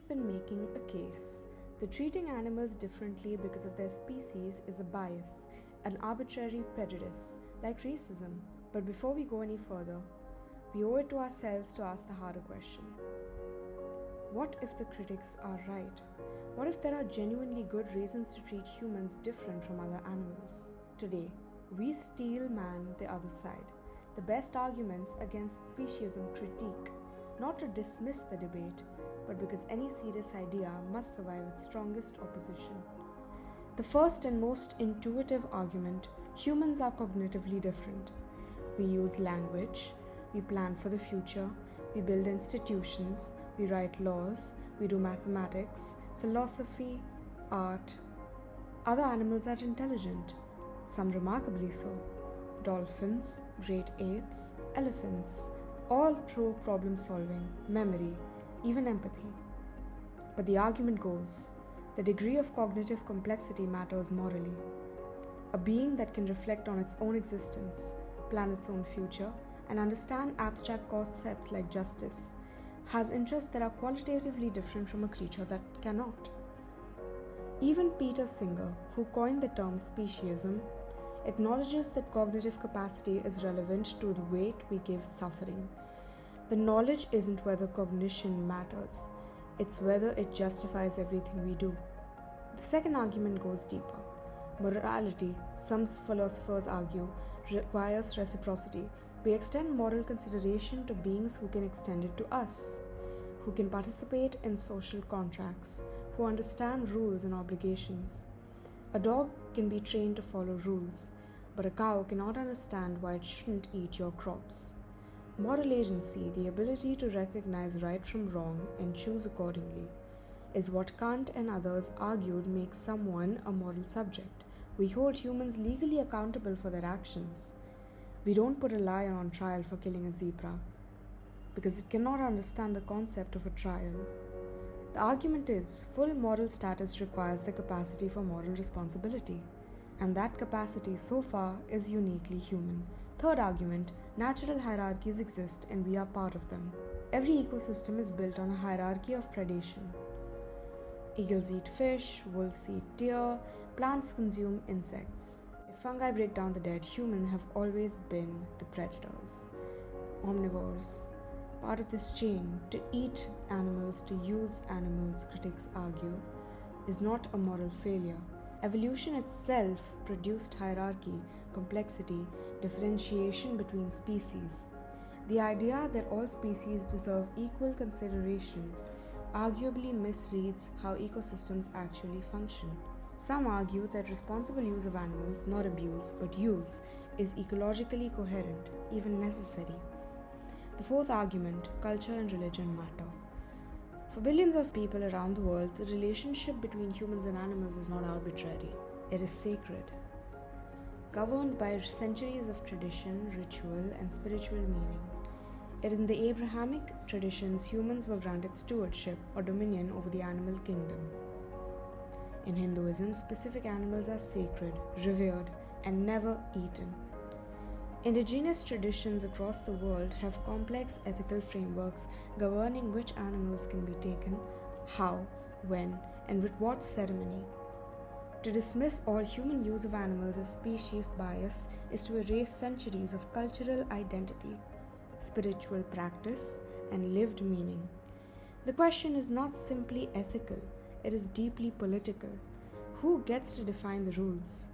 have been making a case that treating animals differently because of their species is a bias, an arbitrary prejudice, like racism. But before we go any further, we owe it to ourselves to ask the harder question. What if the critics are right? What if there are genuinely good reasons to treat humans different from other animals? Today, we steel man the other side. The best arguments against speciesism critique, not to dismiss the debate, but because any serious idea must survive its strongest opposition. The first and most intuitive argument: humans are cognitively different. We use language, we plan for the future, we build institutions, we write laws, we do mathematics, philosophy, art. Other animals are intelligent, some remarkably so. Dolphins, great apes, elephants, all through problem solving, memory, even empathy. But the argument goes, the degree of cognitive complexity matters morally. A being that can reflect on its own existence, plan its own future, and understand abstract concepts like justice has interests that are qualitatively different from a creature that cannot. Even Peter Singer, who coined the term speciesism, acknowledges that cognitive capacity is relevant to the weight we give suffering. The knowledge isn't whether cognition matters, it's whether it justifies everything we do. The second argument goes deeper. Morality, some philosophers argue, requires reciprocity. We extend moral consideration to beings who can extend it to us, who can participate in social contracts, who understand rules and obligations. A dog can be trained to follow rules, but a cow cannot understand why it shouldn't eat your crops. Moral agency, the ability to recognize right from wrong and choose accordingly, is what Kant and others argued makes someone a moral subject. We hold humans legally accountable for their actions. We don't put a lion on trial for killing a zebra, because it cannot understand the concept of a trial. The argument is, full moral status requires the capacity for moral responsibility, and that capacity so far is uniquely human. Third argument, natural hierarchies exist and we are part of them. Every ecosystem is built on a hierarchy of predation. Eagles eat fish, wolves eat deer, plants consume insects. If fungi break down the dead, humans have always been the predators, omnivores. Part of this chain, to eat animals, to use animals, critics argue, is not a moral failure. Evolution itself produced hierarchy, complexity, differentiation between species. The idea that all species deserve equal consideration arguably misreads how ecosystems actually function. Some argue that responsible use of animals, not abuse, but use, is ecologically coherent, even necessary. The fourth argument, culture and religion matter. For billions of people around the world, the relationship between humans and animals is not arbitrary. It is sacred, governed by centuries of tradition, ritual, and spiritual meaning. In the Abrahamic traditions, humans were granted stewardship or dominion over the animal kingdom. In Hinduism, specific animals are sacred, revered, and never eaten. Indigenous traditions across the world have complex ethical frameworks governing which animals can be taken, how, when, and with what ceremony. To dismiss all human use of animals as species bias is to erase centuries of cultural identity, spiritual practice, and lived meaning. The question is not simply ethical, it is deeply political. Who gets to define the rules?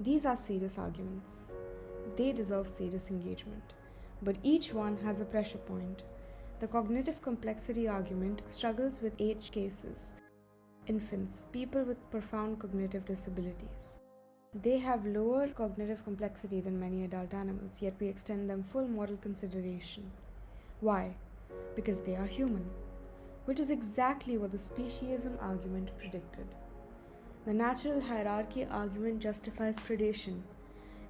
These are serious arguments. They deserve serious engagement. But each one has a pressure point. The cognitive complexity argument struggles with age cases. Infants, people with profound cognitive disabilities. They have lower cognitive complexity than many adult animals, yet we extend them full moral consideration. Why? Because they are human, which is exactly what the speciesism argument predicted. The natural hierarchy argument justifies predation.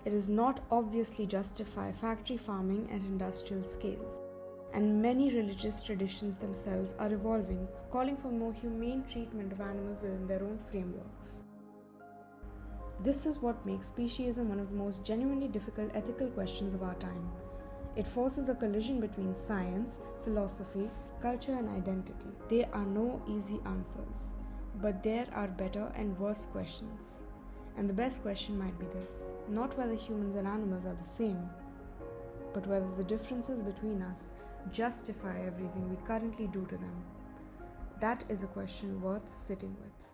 It does not obviously justify factory farming at industrial scales. And many religious traditions themselves are evolving, calling for more humane treatment of animals within their own frameworks. This is what makes speciesism one of the most genuinely difficult ethical questions of our time. It forces a collision between science, philosophy, culture, and identity. There are no easy answers, but there are better and worse questions. And the best question might be this: not whether humans and animals are the same, but whether the differences between us justify everything we currently do to them. That is a question worth sitting with.